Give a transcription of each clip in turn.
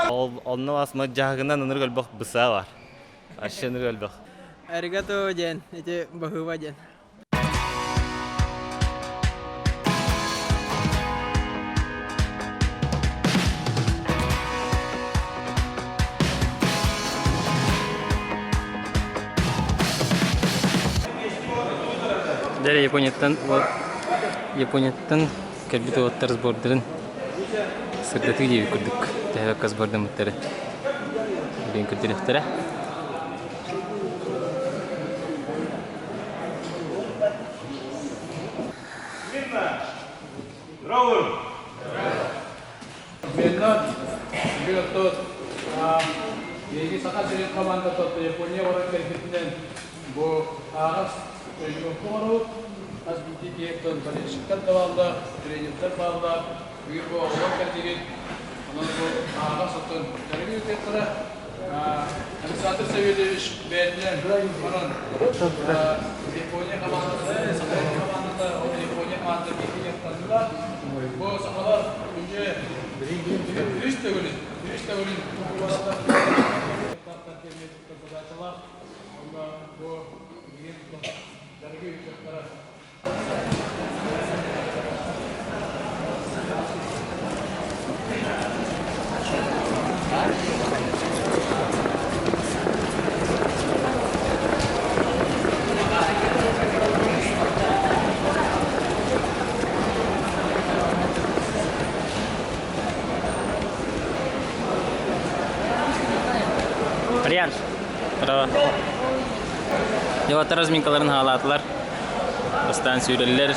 Onunla asma cahgından onur gölbek bısa var. Aşınır gölbek. Arigato jen, ite bahuwa jen. Dari Японияттан кэлбит оттар сбордарын сырдаты диби курдук. Тэһэ кас бордан муттары. Бен күдүрөхтөрө. Vietnam, Biotot, yeni sakat seri komanda tuttu Japonya orang kerjaan bu aras terjun koru as biti kieton bani şirket tavalda treninger tavalda bir bu orang kerjaan onun bu aras tutun terjun ketra Alexander Sevilievich Bey'den onun Japonya komandası sakat komandası o Japonya komandası biti yaptılar bu sakalar önce Üç de golün. Bu arada bu dergi ücretleri Ариан. Bravo. Явата разминкаларын хаалатылар. Бастан сүйрелер.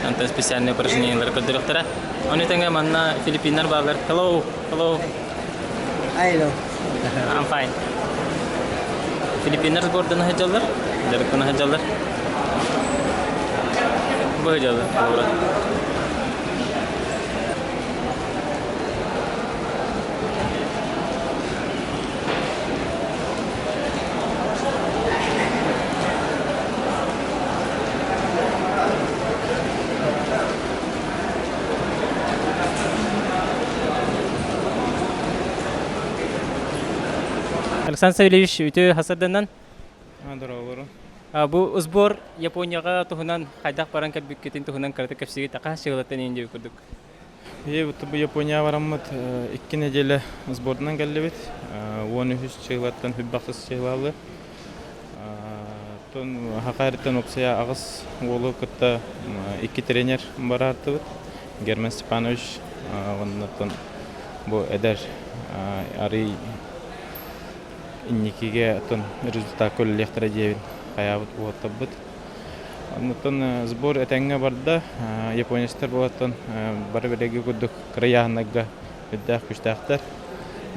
Антон специальный упражнениялар көрдөрөктөр. Оны теңге манна Филиппиннар балар. Hello. Hello. I'm fine. Филиппиннар сборданы хаҗалар. Дәркәне хаҗалар. Бу хаҗалар. Александр Савельевич үтө хасарданан бу сбор Японияга тухунан хайдак баран калбиккетин тухунан карата кепсиги така шыгылаттан инде көрдүк. Bu Japonya varammat 2 nedele sbordan gelibit. 13 çığlattan hübbaqsız çığlalı. Ton haqaratan opsaya ağız olu kıtta 2 trener barardı. German Stepanovic ondan bu eder ari innikiге ton результат коллектора дебин хаябыт уоттабыт. Онтон сбор этеңге барда японецтер болаттан бары белеги күдүк краянага үддах күчтактар.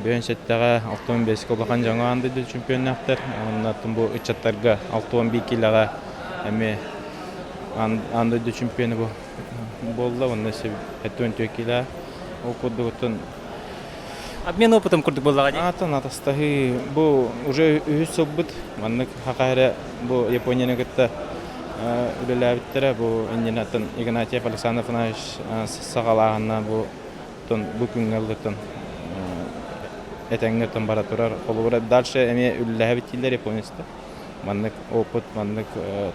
Бен сеттага 65 колган жаңа анды чемпионаттар. Онтон бу үчаттарга 61 килога эми анды чемпионы бу болду. Онда се 24 кило окудуктан Обмен опытом курдук болдага. Атын атастахи бу уже үсөбүт маннык хакайра бу Японияны кытта үлеләбиттер бу иннатан Игнатьев Александр Иванович сагалагына бу тон бу күнгәлдән этәңгәтен бара турар. Олура дальше эме үлеләбиттер Японияста. Маннык опыт маннык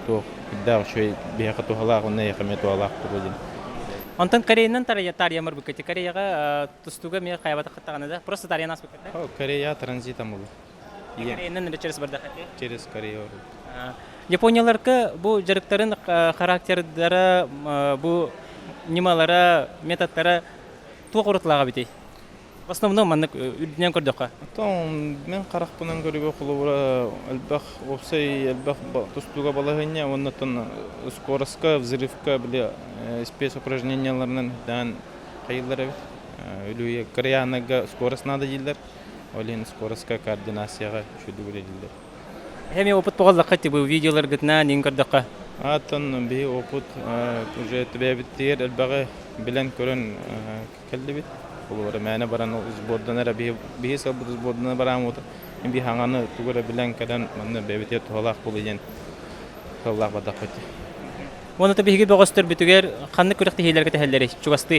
то кидә шуй бияка тухалагына якымет алак булды. Антон Кореянан тария марбыкати Кореяга тустуга ме хаябата хаттаганда просто тария нас быката. Корея транзитом булды. Кореянан через барда хатты. Через Корея. Японияларга бу жарыктарын характердары бу нималара методдары тугырытлага бити. В основном маннык үднән көрдөккө. Тон мен каракпынан көрүгө кулура албах опсай албах тустуга балагыня оннан скоростка взрывка биле спецупражненияларынан дан кайылдары үлүе Кореянага скорость надо дилдер. Олен скоростка координацияга шүдүгү дилдер. Хеме опыт боголлакка бу видеолар гытна нин көрдөккө. Атын би опыт уже тебебиттер албагы билен көрөн келдибит. Olur mene baran sbordan ara bir sabı sbordan baran otur. Bir hanganı tugura bilen kadan manna bebete tolak buluyen. Tolak badakati. Onu tabii ki bağıştır bitiger kanlı kurakti hilerge tehelleri çuğastı.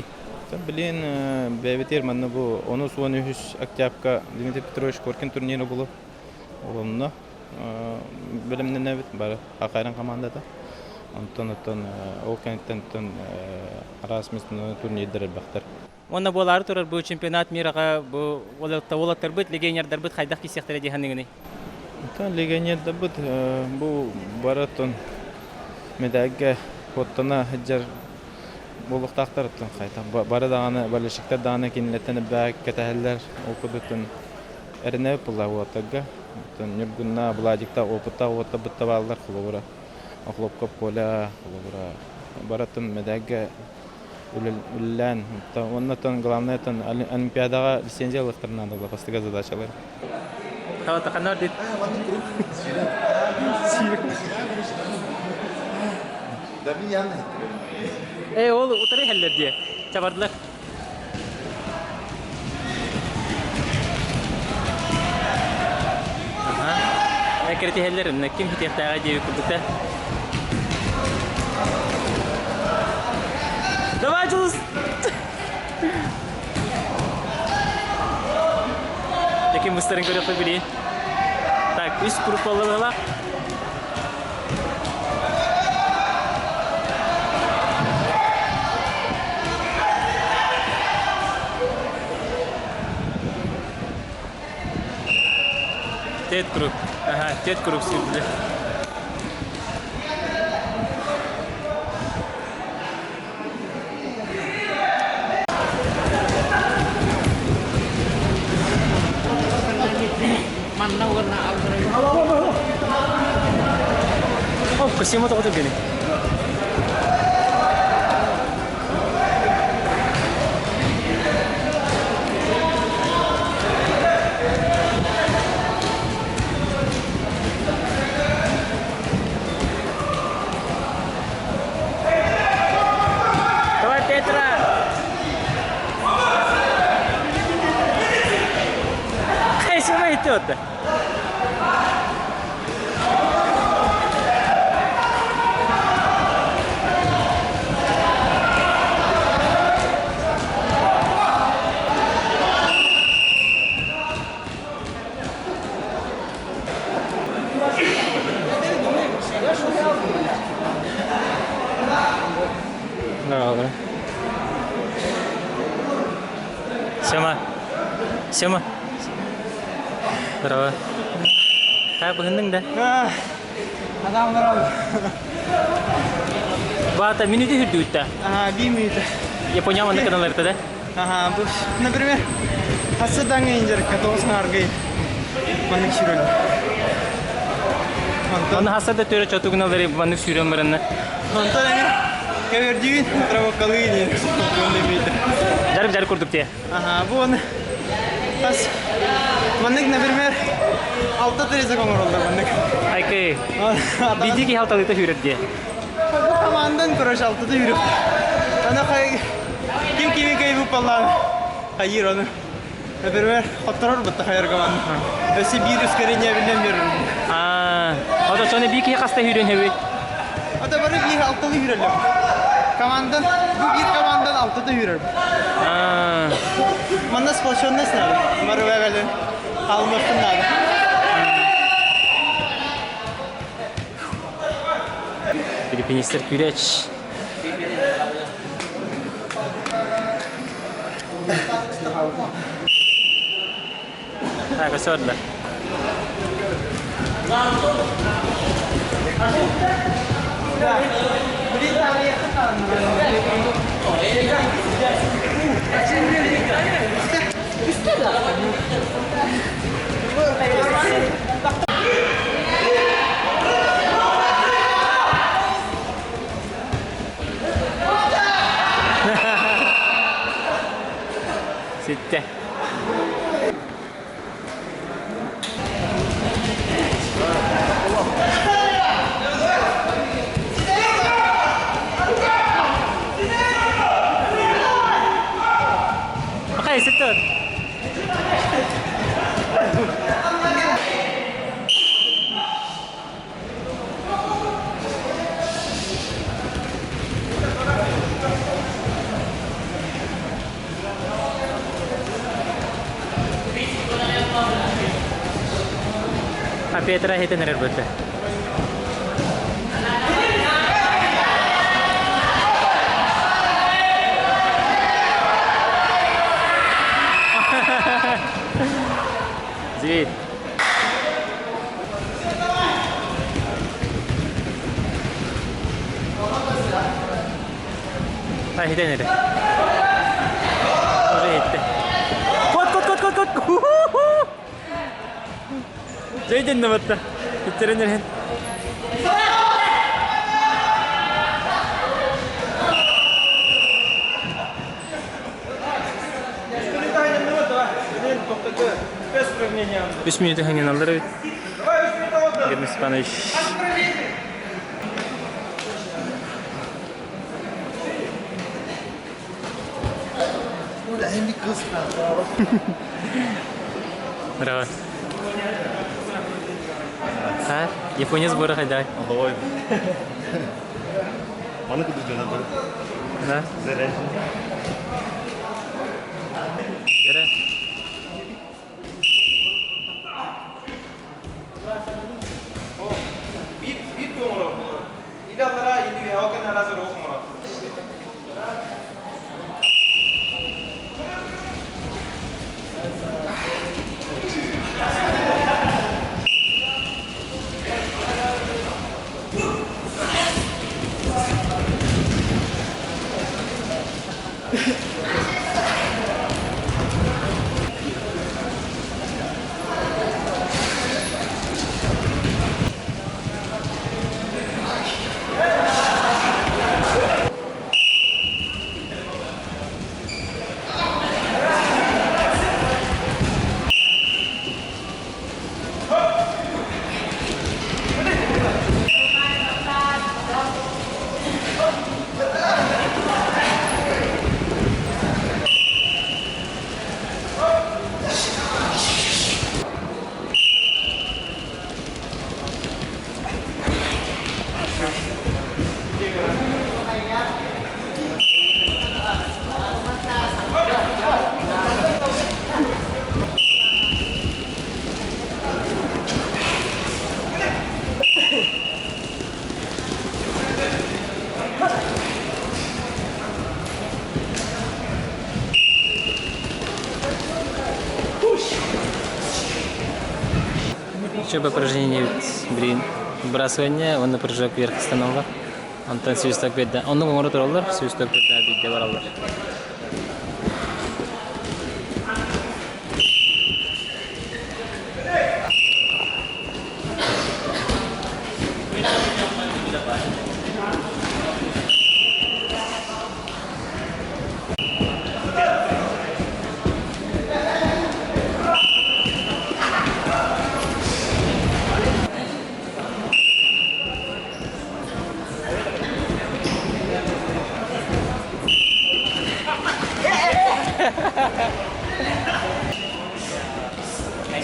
Bilin bebetер manna bu onu suwan ühüs Октябрька Дмитрий Петрович Коркин турниры булып. Олымны билимне небит бар Акайран командада. Антон ол кенттен расмистен турнирдер бактар. Онна болары турар бу чемпионат мирага бу олаттар бит легионерлар бит хайдак кисектер дигәннегени. Легионерда бит бу баратон медагга коттана хаҗар булыктактар тон кайта. Бары даганы балышыктар даганы кинлеттен бак кетәһәлләр окудытын эрне була ватага. Тон нюргунна буладикта опытта отта битабаллар кулура. Охлопкап коля кулура. Баратын медагга үллән. Оннан главное тон олимпиадага лицензия алыктырына да бастыга задачалар. Хавата канар дит. Ол утары хәлләр дия. Чабардылар. Әкерти хәлләр, ким хитяктага дия күбүтә. Давай, Джулс! Яким мыстарын көріп білейін. Так, үш группалы была. Тет групп. Ага, тет групп сүйді. Костюмы тоғытып келі. Давай, Петра! Қайсыма етті өтті? Здорово. Сема. Здорово. Как бігіндің да? Адам барам. Бата минуты хүрді өтті? 1 минута. Япония маңды каналар өтті да? Бұл, например, хасыдан кейіндер катоғысын арғай маңдық сүйрелі. Оны хасырда төрі чоту күналары маңдық сүйрен барынна? Онтан әме көвердігін травокалыйын енді. Жарып көрдік те? Бұл оны маңдық, например, 6 тереза көңір олдар маңдық. Айкай, бидеге халталыйта сүйрет де? Бұл командан көріш 6-да үйріп. Аны кем кей бұл палланы қайыр оны. Например, хоттарар бұтты қайыр команды. Өсі бір үскеріне білден берірім. Ода соны бір кей қаста үйрен әуі? Ода бары бір 6-да үйрелім. Командан, бұл бір командан 6-да үйрелім. Манда сполченность надо. Бары вәгәлі қалмықтың надо. Филиппинистер күреч. Так, осёрдо. Sitte. Okay, sitte. Петра хитен эрер бөттө. Зит. Хитен эрер. Уже хитти. Кот. Жейден де бөттө. Хиттерен эрен. Beş minütü hangi alır evet. Gelin Spanish. Bravo. Ha? Япония сборы хайдай. Ой. Маны куды жанады? Да? Зере. Зере. Бит көңөрө. Идалара иди окен аразыр окумурат. Еще бы упражнение выбрасывание, он на прыжок вверх становка. Он там свисток бедда. Он ну может роллер, свисток бедда бедда роллер.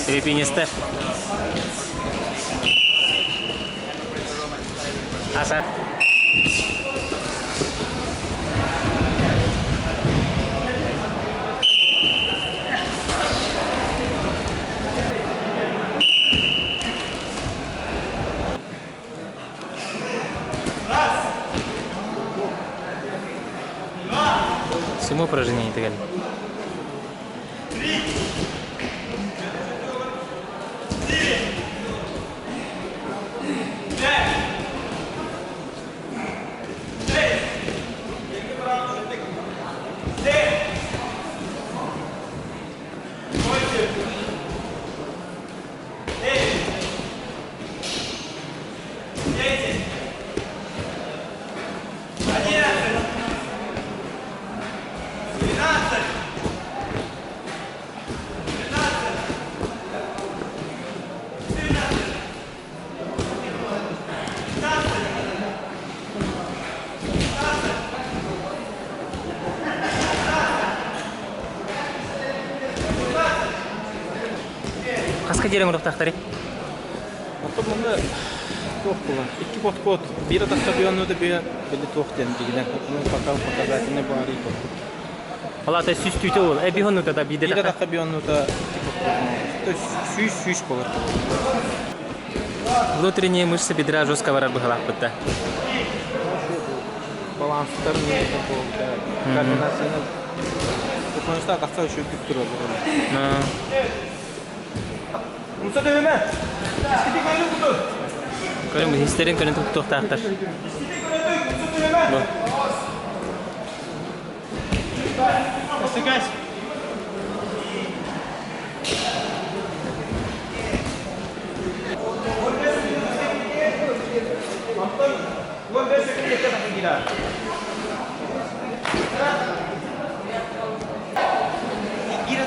Филиппинисты. Аса. Всему упражнение и так далее. Kaska diyelim ruhtahtari? Otomunda toh bulan. İki pot. Bir dakika bir anı da bir toh dendiğinden. Onun bakalım fotoğrafını bari pot. Valla da süs tüyte ol. Bir honu da bir Bir dakika bir anı da süs olur. Внутренние мышцы бедра жестко барар быхалах бытта. Баланстар не такого, да. Координацияны. Sonuçta aksa şu tutturur. Musa dövme. İstedi böyle budur. Көрім hislerin көрін тоқтақтар. Sıkaç. Gol ve sekreter takıgira. Gira.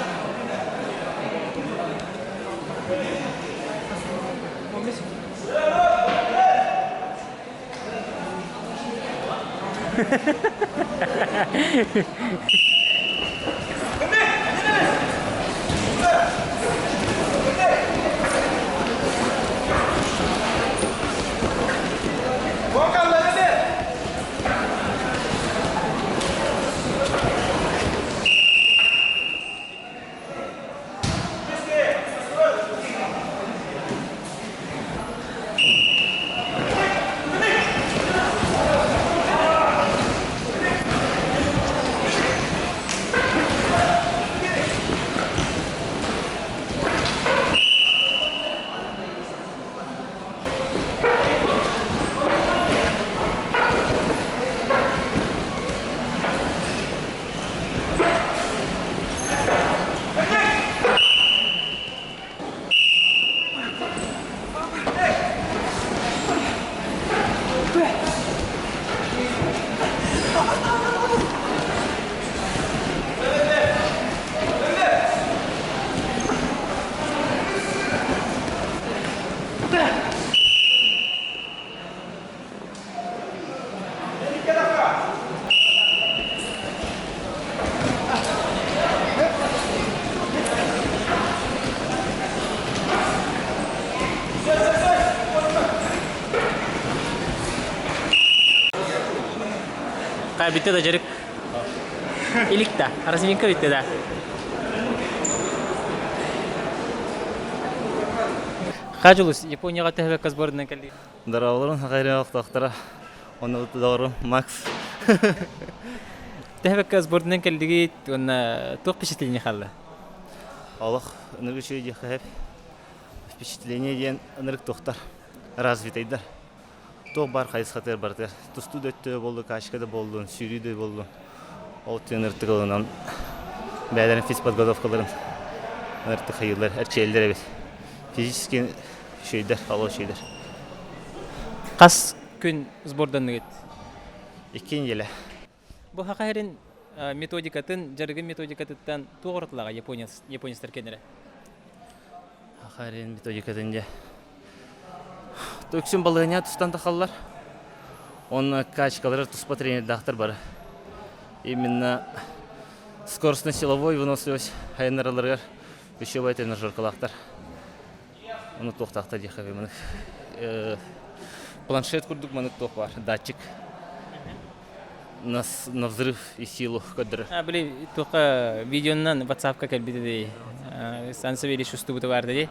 Bitti de çocuk. İlik de. Arası minka bitti de. Kaç oluz? Japonya'ya tehvek sborundan geldi. Дарауларын хайрын вақтақтара. Оны дору Макс. Tehvek sborundan geldi. Ona çok впечатление kaldı. Аллах энергичүй дехеп. Впечатление ден энерг тохтар. Развитайдар. Тоқ бар қайыз қатер бартер. Тусту дөтті болды, кашкада болды, сүйрейді болды. Ол тенерті қылынан бәдерін физподготовкаларын энергті қайылар, әрчелдер әбет. Физический шүйдер, алау шүйдер. Қас күн сбордан нығыт? Еккен елі. Бұл хақайрын методикатын, жарғы методикатыттан тоғыртылаға японистер кенері? Хақайрын методикатын де. Төксін балығыня тұстан тақалылар. Оны качкалары тұспа тренер дақтыр бары. Именно скоростно-силовой выносливость хайнараларғар үшебай тренажеркалақтар. Оны тоқтақтар дехаве мұнық. Планшет күрдік мұнық тоқ бар, датчик. На взрыв и силу көдірі. Біле, тоқа видеонан WhatsApp-ка кәлбеті де сансовели шусты бұты барды де.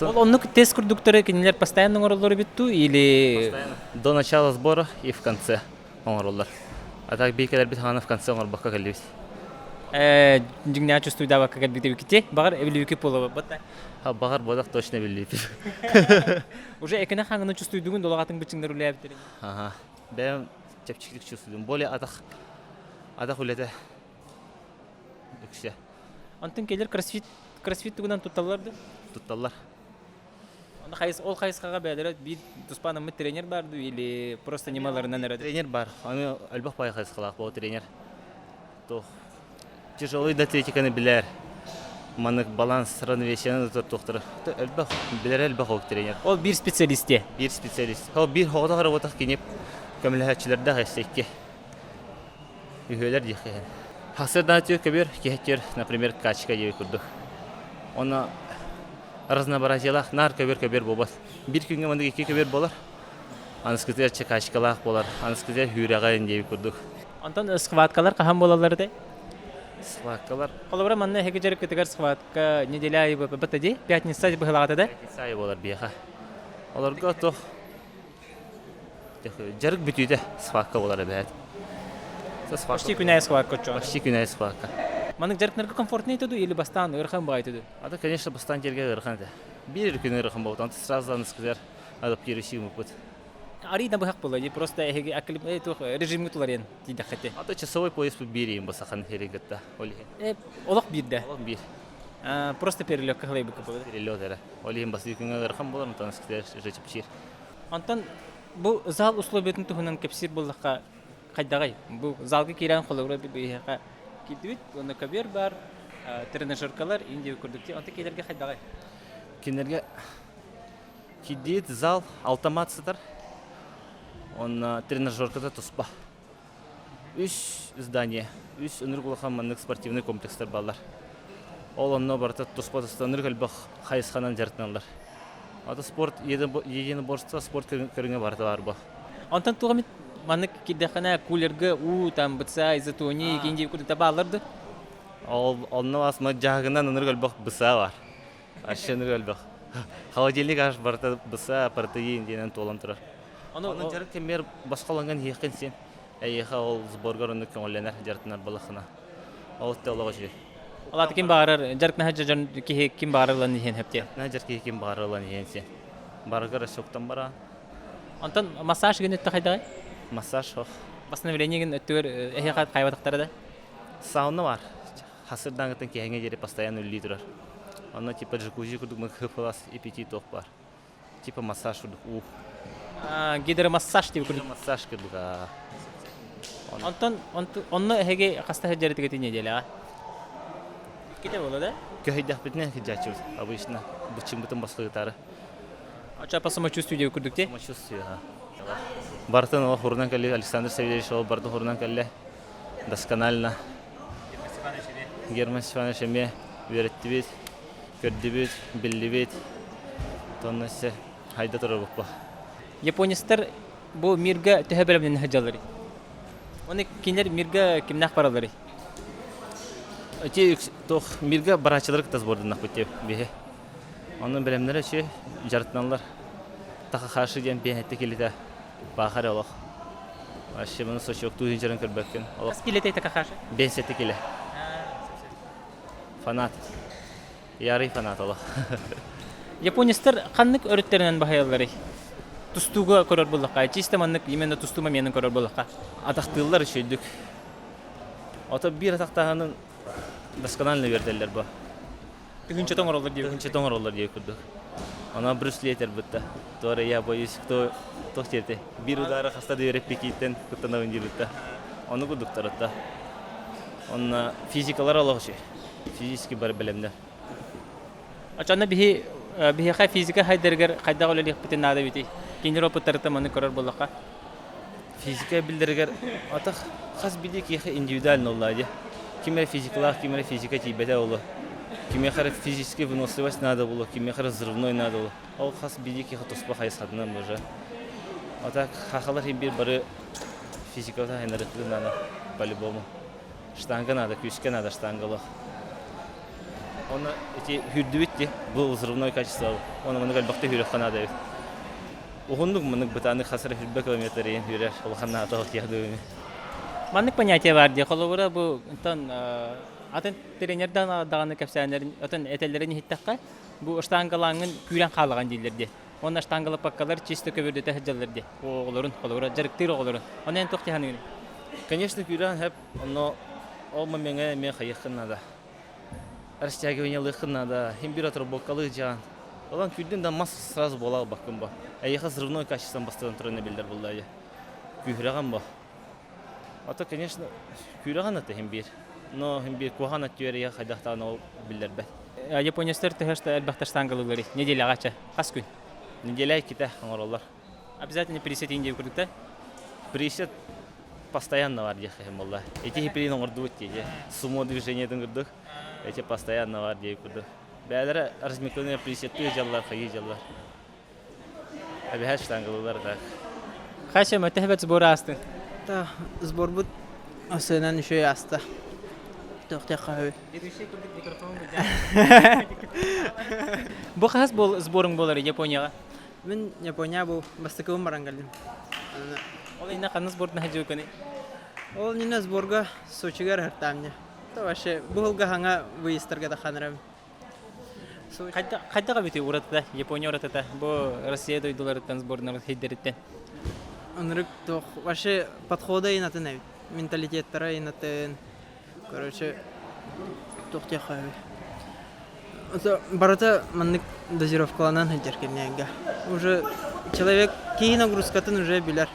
Он тест курдуктары кинилер постоянно оңороллары битту или до начала сбора и в конце оңороллар. А так бейкелер бит хана в конце оңорбакка келбит. Жигня чувствую да бакка келбите биките. Багар эвлюки полова бата. Ха багар бодак точно билип. Уже экене ханганы чувствую дугун долагатын бичиңдер улайып дер. Ага. Бем чепчиклик чувствуем. Более атак улете. Үксе. Антын келер кроссфит тугунан тутталарды. Тутталар. Ол қайысқаға бәдірі бір тұспанымы тренер барды или просто немаларынан әреді? Тренер бар. Аны әлбақ бай қайысқалақ бұл тренер. Тяжелый атлетиканы білер. Манық баланс равновесияны тоқтыры. Әлбақ білер әлбақ ол тренер. Ол бір специалисте? Bir специалист. Ол bir хоғыда қарабатақ кенеп көміләхәтчілерді қайыстайке. Үйелер дейкі. Хақсырдан өтеу көбір кехеттер, например, качка дейі күрді. Оны разнообразиялах нар көбір болбас. Bir күнге мандық екі көбір болар. Анысқызер чекачкалақ болар. Анысқызер хүрағайын дейі күрдік. Антон схваткалар қахан болалар де? Схваткалар. Қолыбыра манна хеге жарық кетігер схватка неделя айы бәті де? Пятница бұғылағаты да? Пятница айы болар бияға. Оларга тох жарык бүтүйдө схватка болар эбет. Почти күнәй схват коччон. Почти күнәй схватка. Манык жарыктарга комфортный туду или бастан ырхан байтыды? Ада, конечно, бастан жерге ырхан да. Бир күн ырхан болот. Анты сразу сказар адаптирующий опыт. Арина бахак болады, просто эге акыл режимге туларен диде хате. Ата часовой поезд бирим басахан херегетта. Олихи. Олак бирде. Олох бир. Просто перелёк кахлай бу кабы. Перелёт эре. Олихим басты күнгө ырхан болор, антан сказар жечипчир. Антон бу зал условиятын тухунан кепсир буллакка кайдагай. Бу залга кирен холовра бихака кидүт, оны кабер бар, тренажеркалар инде көрдүктө, анты келерге кайдагай. Кинерге кидит зал автомат сытар. Он тренажеркада туспа. Үш здание, үш өнүргүлхамманнык спортивный комплекстер баллар. Ол онно барта туспа тустаныр галбах хайсханан жартналар. Ата спорт единоборство спорт көрүнгө барды бар бу. Антон тугамит манык кидехана кулерге там бытса изотони кинди куда баларды. Ол онно асма жагынан өнүр галбах быса бар. Ашыныр галбах. Холодильник аш барта быса протеин денен толон турар. Onun jarık kemer başqalangan heqin sen. Ayha ol sborgar onu көңөлленер жартынар балахына. Ол тәлого жи. Алар ким барар, жарыкна хаҗан ки ким барарлан дигән хәптә. На жарки ким барарлан дигән сен. Баргар шоктан бара. Антон массаж генә тахайда. Массаж хо. Восстановление ген өтөр әһәкат кайватыктары да. Сауна бар. Хасырдан гытын кеңе жере постоянно үлли турар. Аны типа джакузи кудук мы хыпалас и пяти ток бар. Типа массаж кудук. Гидромассаж дип күрдүк. Массаж кудук. Антон онны әһәге хаста хаҗары тигән неделя. Ките була да? Көйдә битне хиҗачу. Обычно бучым бутын баскытары. Ача по самочувствию дип күрдүк те. Самочувствие. Бартын ол хурнан калли Александр Савельевич ол барды хурнан калли досконально. Герман Степанович эме үйрәтте көрдүбүт, биллибит. Тоннасы хайда турып бу. Японистар бу мирга тәһәбәле менен хаҗалары. Оны кинер мирга кимнах баралары. Эти тох мирга барачылар кытас бордунак бите бе. Анын белемнәре чи жартналар. Таха хашы дигән бәһәтте килде. Бахар алох. Ашы моны сочок туйын җырын кырбаккан. Алох. Скелете така хашы. Бәһәтте килде. Фанат. Ярый фанат алох. Японистар каннык өрөттеринен баһаялары. Тустуга көрөр буллакка, чисте маннык именно тустума менен көрөр буллакка. Атактылар үшөйдүк. Ата бир атактаганын досконально берделер бу. Тыгынча тоңоролор дип. Тыгынча тоңоролор дип күрдүк. Ана Брюс Ли бутта. Тора я боюсь, кто тохтерде. Бир удары хаста дөреп пекиттен кытына үндүрүттө. Аны күрдүктөр атта. Он физикалар алгычы. Физически бар белемдер. Ачаны бихи хай физика хайдергер кайда олелик битен нада бити. Кинер опыттарыта маны көрөр буллакка. Физика билдергер атак хас бидик яхы индивидуально олады. Кимер физикалар, кимер физика тибете олу. Кимер физически выносливость надо было, кимер взрывной надо было. Ол хас бидик яхы тоспа хайсадынан уже. Атак хахалар бир бары физикада хайнарыты надо по-любому. Штанга надо, күшке надо штангалы. Он эти хүрдүбитти, бул взрывной качество. Он маны галбакта хүрөккөн надо. Угундук мынык бытаны хасыр хүрбө километрин хүрөр, ол ханна атак яды. Маннык понятие бар ди, холовра бу тон атын тренердан даганы кепсәннәрен, атын этелләрен хиттакка бу штангалаңын күрән калган диләрде. Онда штангалы паккалар чисто көбөрдө тәһҗәлләрде. Огларын, холовра жарыктыр огларын. Анан тохтыханы. Конечно, күрән һәп, но ол меңе мен хайыкын надо. Растягивание лыхын надо, температура бокалы жан. Олан күрден да масса сразу бола бакын ба. Аяха взрывной качеством бастырын турына билдер булды. Күрәгән ба. Ата, конечно, күрәгән ата хембир. Но хембир куган атыйр я хайдактан ол билдер бе. Японистар тәһәштә әлбәттә штангалылары. Неделя гача. Кас күн. Неделя китә аңгырлар. Обязательно присет инде күрдек тә. Присет постоянно бар дихем булды. Эти хиприн аңгырдык диде. Сумо движениеден күрдек. Эти постоянно бар дип күрдек. Бәләре размекленные присетты җаллар, хәй җаллар. Әбәһәш штангалылар да. Хәшә мәтәһбәт сборы асты. Та сбор бут асынан шөй аста. Тохта кахы. Бу хас бол сборың болар Японияга. Мен Япония бу бастыкым барангалым. Ол ина канны сборна хажу көне. Ол нине сборга Сочига рахтамня. То вообще булга ханга выездерге да ханрам. Кайдага бити урата Япония урата бу Россия дойдулардан сборна хейдерден. Онрык то вообще подхода инатын менталитеттары инатын. Короче, тохтя хай. Это барата маннык дозировкаланан хеджеркенега. Уже человек кей нагрузкатын уже билер.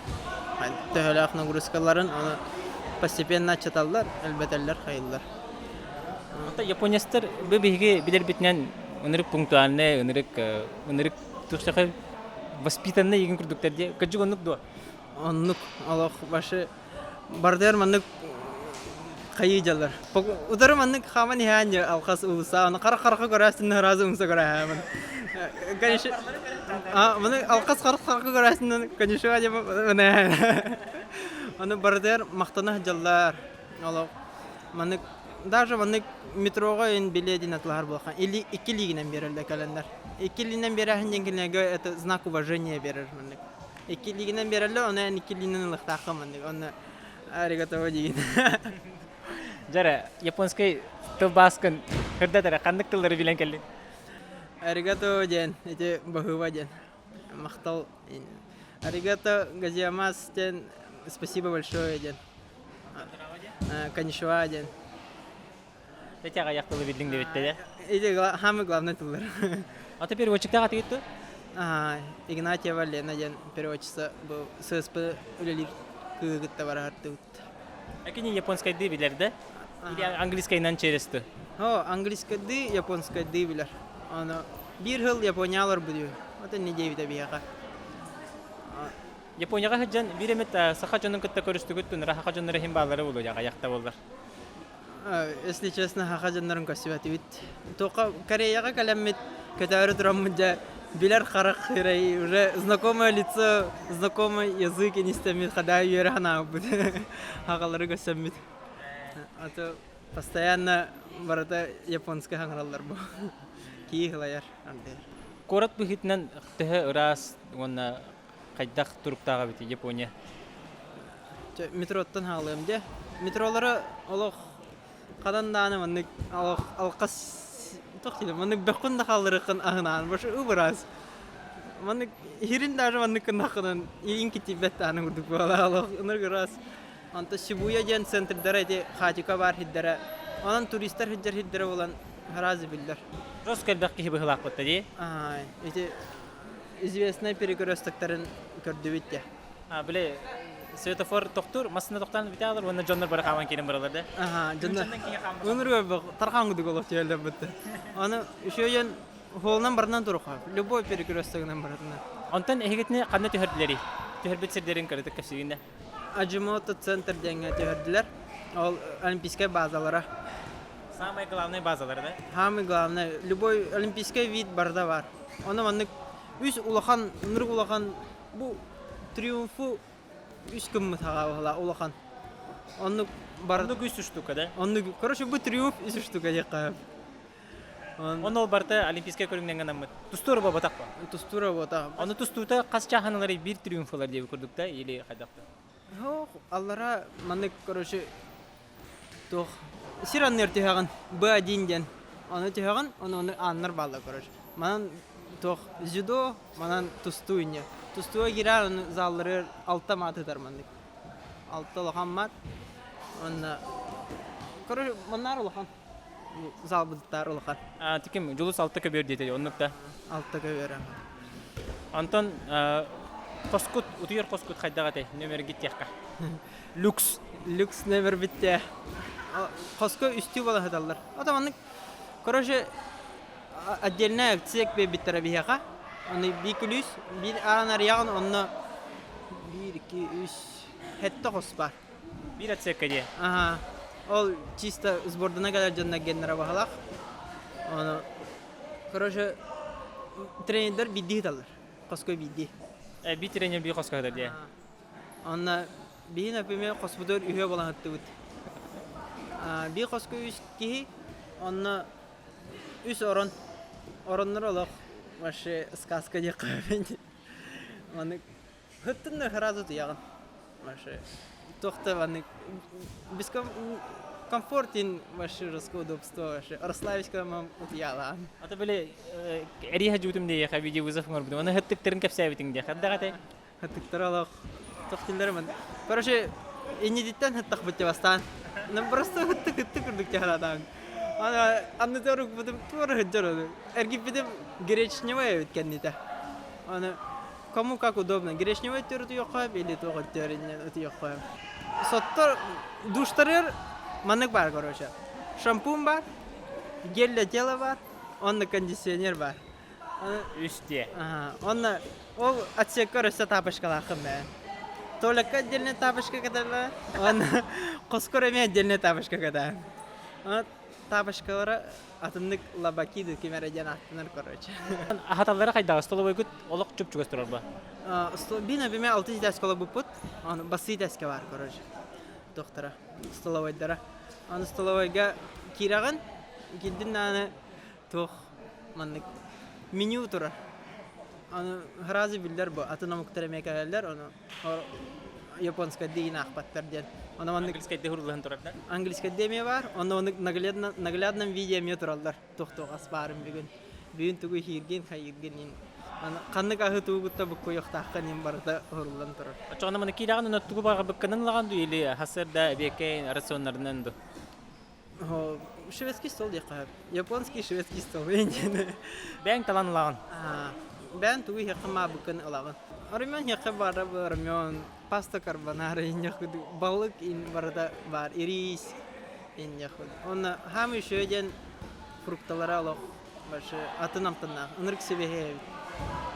Тәһәләх нагрузкаларын аны постепенно чаталлар, әлбәттәләр хайыллар. Ата Япониястар бебеге билер битнән өнрик пунктуальне, өнрик тушчакай воспитанный еген күрдүктәрдә кыҗыгынлык дуа. Оннук Аллах башы бардыр маннык кайыҗалар. Удары маннык хаман яһан алкас улса, аны кара-карага көрәсен разы умса көрәһәм. Конечно. Маны алкас кара-карага көрәсен конечно дип менә. Аны бардыр мактана җаллар. Аллах маннык даже маннык метрога ин билетин атлар булган. 2 лигинен берелде календар. 2 лигинен берәһен җиңгелеге это знак уважения берер маннык. 2 лигинен берелде, аны 2 лигинен лыктакы маннык. Аны аригато диген. Жара японский тыл баскын хырдатара кандык тыллары билен келди. Аригато ден, эти бахыва ден. Мактал. Аригато газиамас ден. Спасибо большое ден. Коничуа ден. Тетяга яктылы билдиң деп этте. Эти самый главный тыллар. А теперь переводчиктага тигитту? Игнатьева Лена ден переводчица был ССП үлелир кыгытта барартты. Акини японский ды билерде? Или английскайнан чересті? Английский ды, японский ды билер. Аны бир хыл япониялар бүдү. Ата не девита бияка. Японияга хаджан биремет сахаджанын кытта көрүстүгүттүн рахаджанын рахим баалары болду жага якта болдур. Если честно, хахаджаннарын көсүбәти бит. Тока Кореяга калеммет көтөрү тураммыжа билер харак хирай, уже знакомое лицо, знакомый язык и не стемит, когда юрана будет. Хагалары көсөммит. А то постоянно барата японская хангалар бу. Кийхлаяр андер. Корат бихитнен тәһә раз онна кайдак туруктага бит Япония. Метроттан халым де. Метролары олох кадандааны мындык алкас тохтиле мындык беккунда халырыкын агынан башы убраз. Мындык хирин даже мындык нахынан илинки тибеттаны урдук бала алох ныргырас. Анта Шибуя ден центрдары эти хатика бар хиддere. Анан туристтер хиддere болан разы билдер. Роскелбек кихи быхлак бутта ди. Эти известный перекресттарын көрдү бит я. Биле светофор токтур, масына токтан бите алыр, онда жоннор бар калган келин баралар да. Жоннор. Өнүргө бак таркан гыды голоп jelde битти. Аны үшөйөн холнан барынан турука. Любой перекресттагынан баратына. Онтан эхигетне кандай төһөрдүлери? Төһөрбетсердерин көрдүк кепсигинде. Аджимото центр деңе төһөрдүлөр. Ол олимпийская базалары. Самая главная базалары да? Самый главный. Любой олимпийский вид барда бар. Оны мандык үс улахан, ныр улахан бу триумфу үс кым тагала улахан. Оны барды үс штука да? Оны короче бу триумф үс штука якап. Оны ол барда олимпийская көрүнгөн гана тустур ба батак ба? Тустура бота. Оны тустута касча ханалары бир триумфалар деп көрдүк да или кайдакта? Аллара мандык короче тох сираннер теган Б1 ден. Аны теган, оны аннар балда короче. Манан тох жудо, манан тустуйня. Тустуя гирар аны заллары алта матыдар мандык. Алта лохаммат. Онна короче манар лохан. Зал будтар лохан. Тиким жулус алта көбөр дейт оннукта. Алта көбөрөм. Антон Коскут, утуер Коскут хайдагате номер гиттяхка. Люкс номер битте. Коско үстү бола хадаллар. Атаманнык короче отдельная акция бе биттера бияка. Аны бикүлүс, бир аранар ягын онно 1 2 3 хетто коспар. Бир акция кеде. Ол чисто сбордана кадар жанна генера бахалак. Аны короче тренер бидди хадаллар. Коско бидди. Би тренер би Коско хадалар дия. Анна би например Коспудор үйө болан хаттыбыт. Би Коско үс ки онна үс ороннор олох вообще сказка деп кайбен. Маннык хыттын хразу тяган. Вообще. Тохта маннык без комфортин вообще удобство вообще. Арславичка мам утяла. Ата беле эриха жутум дие ха видео вызов ngor bunu. Оны хыттыктерин кепсәбитин дие. Хаддагате. Хаттыктаралах тохтиллер мен. Короче, инедиттен хыттак битебастан. Нам просто хыттык курдук тягадан. Ана анны торук будем тур хыджору. Эрги бидем гречневая кеннита. Ана кому как удобно. Гречневая тёрту ёкка или то тёринне это ёкка. Соттор душтарер маннык бар, короче. Шампунь бар, гель для тела бар, онна кондиционер бар. Үсте. Ага, онна ол отсекка рөстө тапышкалакым мен. Только отдельно тапышка кадалар. Он коскореме отдельно тапышка кадар. Вот тапышкалары атымдык лабакиды кемерден аттыныр, короче. Ахаталлары кайда столовой гүт олок чөпчүгөс турарба. Бина биме 6 дәскала бупут, он басый дәске бар, короче. Доктора столовойдара. Аны столовойга кираган, килдин аны тох маннык меню турар. Аны харазы билдер бу, атына муктареме келелер, аны японска дейин ахпаттар ден. Аны маннык Английский дехурлыгын турарда. английска деме бар, аны наглядным видеоме туралдар. Тохтогас барым бүгүн тугу хирген хайырген. Аны каннык ахы тугутта бу коёктаккан барда хурлан турар. Чоғана мана кираган уна тугу бага быкканын лаганду или хасырда бекейн рационнарынан ду. Шведский стол дек. Японский шведский стол. Бәң талан лаган. Ben tuğu yakama bıkın alalım. Arımyan yakabara arımyan pasta carbonara in yakıd balık in barada var iris in yakıd. Ona hem şöyle fruktalara alıp başı atınam tına. Onurk sebehe.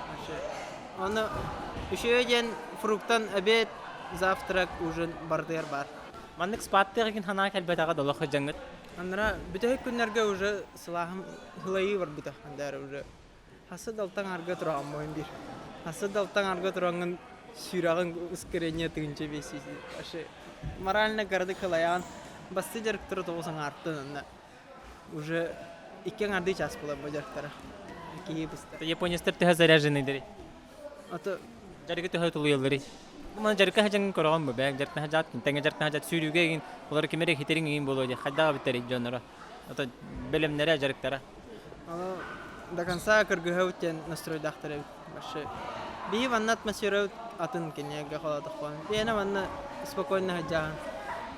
Başı ona şöyle fruktan abet завтрак ужин бардер бар. Маннык спаттыгын хана калбетага долох жаңгыт. Анра бүтәк күннәргә уже сылахым хылайы бар бит андары уже. Хасы далтан арга торган моин бир. Хасы далтан арга торган сүраган үскеренне тыгынча беси. Ашы морально гарды кылаян басты директор тоғсан арттын. Уже икен арды час була бу директора. Ики бисте. Япониястар тә заряженный дери. Ата Жарыгы тә хатулы яллары. Мана жарыка хаҗан корган бу бәг жаркна хаҗат тәңгә жаркна хаҗат сүрүгә гин улар кимерек хитерин гин болоды. Хадда битәри җаннара. Ата белемнәре жарыктара. до конца кыргыһаутен настрой дахтары башы. Би ванна атмосфера атын кенега холодохван. Бена ванна спокойно хаҗан.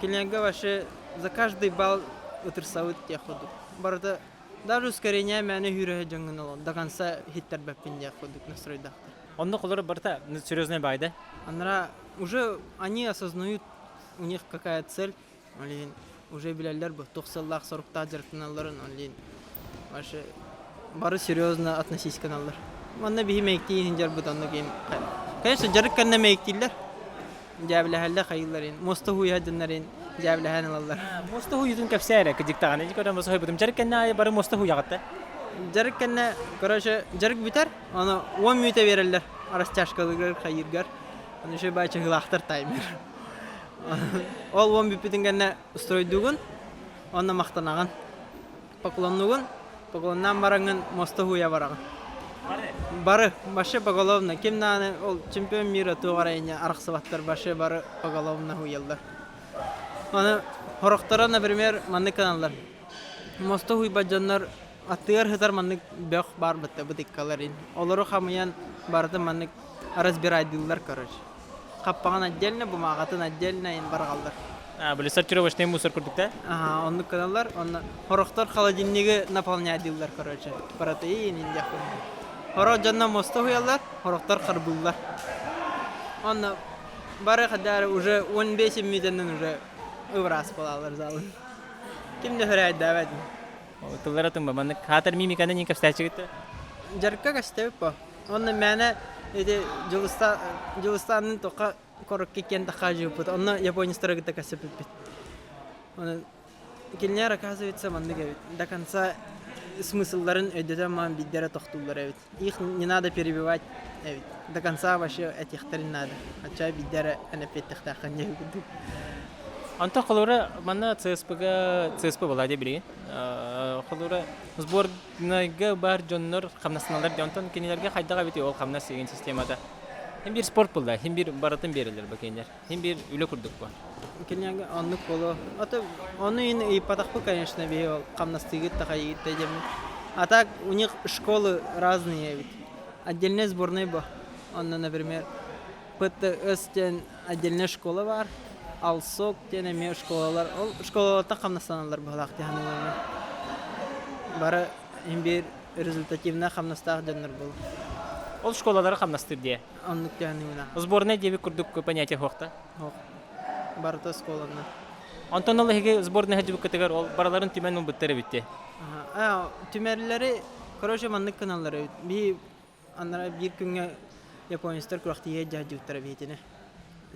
Кенега башы за каждый балл утрсаут яходу. Барда даже ускорение мәне хүрәһә җангын до конца хиттер бәпин яходу настрой дахтар. Онда колары барта серьезный байды. Анра уже они осознают, у них какая цель, олин уже биләләр бу 90ллар 40та җыртыналарын олин. Башы бары серьезно относись каналлар. Манна бихи мектин җар бутанны кем. Конечно, җарык канна мектилләр. Җабләһәллә хәйләрин, мостахуя диннәрин, җабләһәналлар. Мостаху ютун капсәре кидиктаган. Иҗи кадам мостаху бутым җарыкканна бары мостаху ягатта. Җарык канна, короче, җарык битәр, аны 10 минутта берәләр. Растяжкалыгыр хәйиргәр. Аны шуй бачы гылахтар таймер. Ол 10 битенгәнне устройдугын, аны мактанаган. Поклоннугын, поклоннан баранган мостахуя бараган. Бары башы поголовна, кимнаны ол чемпион мира тугарайня арыксыбаттар башы бары поголовна хуялдар. Аны хорохтара, например, манны каналлар. Мостахуй баҗаннар атыр хәтер манны бәх бар битә битеккаларын. Олары хамыян барды манны разбирайдылар, короче. Каппаган отдельно, бумагатын отдельно ин баргалдар. Были сортировочный мусор курдукта. Ага, онны каналлар, онны хорохтар холодильниги наполняйдылар, короче. Протеин инде хун. Хоро жанна мостахуялар, хорохтар карбуллар. Онны бары хәдәр уже 15 минуттан уже ыврас булалар залын. Кимде хәрәйт дәвәт. Тыллара тумба маннык хатар мимиканы ни капстачыгытты. Жарка кастепа. Онны мәне эде Жылыстанын тока корок кеткен тахажы бут. Онны японистар гыта касып бит. Оны килнер оказывается манды гәвит. До конца смыслларын өйдәдә ман биддәре тохтуллар әвит. Их не надо перебивать әвит. До конца вообще этихтәрин надо. Ача биддәре әнә петтехтахан ягыды. Анта колора манна ЦСП була дип билген. Колора сборнайга бар жоннор хамнасыналар донтон кинелерге хайдага бити ол хамнас деген системада. Hem bir sport bulda, hem bir baratın berilir bakayınlar. Hem bir üle kurduk bu. Киняга оннук боло. Ата оны ин ипатахпы, конечно, бе камнастыгы такай тедем. А так у них школы разные ведь. Отдельная сборная ба. Онна, например, ПТС-тен отдельная школа бар. Алсок тен эме школалар. Ол школаларда камнастаналар балак тяны. Бара им бир результативна камнастак жаннар бол. Ол школалары камнастыр diye. Оннук тяны мына. Сборная деби курдук понятие хокта. Барта школаны. Антон Аллахиге сборная хаджибы категор ол бараларын тимен ул биттер битте. Тümərləri короче маннык каналлары. Би аннара бир күнгө японецтер курактыйы жаҗыптыр бетине.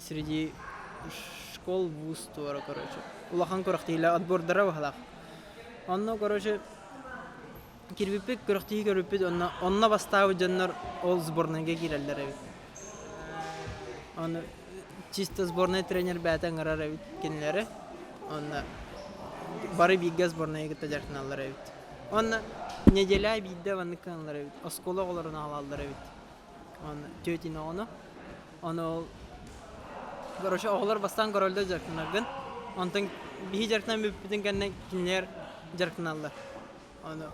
Среди школ вуз туара короче. Улахан курактыйла отбордара бахалак. Онно короче кирбипик курактыйы көрүпүт онна бастабы жаннар ол сборныйга киреллер бит. Аны чисто сборный тренер бәтән гарар бит кинләре. Онна бары бигә сборныйга таҗаркыналар бит. Онна неделя бидде ванны каналар бит. Оскола оларына алалар бит. Онна төтине оны короче оглар бастан королда жаркынагын. Онтан би жаркынан битен кенне кинләр жаркыналар. Оны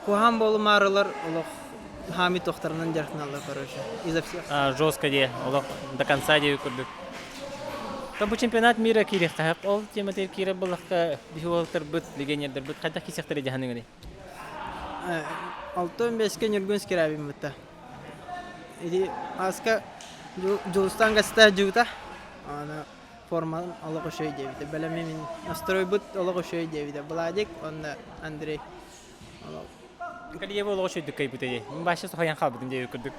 куһам болмарылар олох Хамид тохтарынан жаркыналар короче. Иза всех. Жестко де, ол до конца деби курдук. Там bu чемпионат мира кирих тахап, ол тематер кире булакка бихуалтер бит легионерлер бит кайда кисектер жаһанның ни. 6-5 нөргүн скерабим бит. Иди аска Жулстан гаста жута. Ана форма алга шөй дебит. Белеме мин настрой бит алга шөй дебит. Бладик онда Андрей. Калие бол ошой дикай битеде. Башы сохаян хабыдын деби курдук.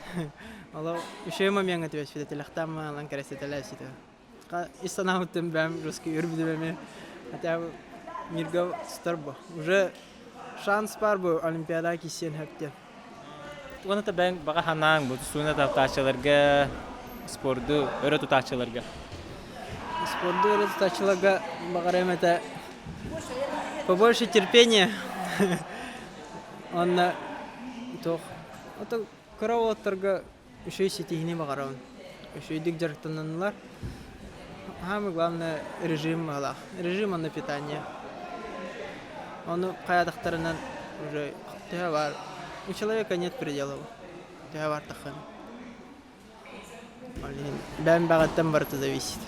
Алла шөй момент атып фиде телехтам алан карасетелер сите. Истанаутым бәм русский үрбидеме. Хотя мирга старбо. Уже шанс бар бу олимпиада кисен хәпте. Оны та бәң бага ханаң бу суна таптачыларга спорту өрө тутачыларга. Спорту өрө тутачыларга багаремете побольше терпения. Он тох. Ото каравоттарга үшөй сетихини багарам. Үшөйдик жарктананлар. Самое главное режим мала. Режим на питание. Он каядактарынан уже товар. У человека нет пределов. Товар тахан. Бәм багаттан барты зависит.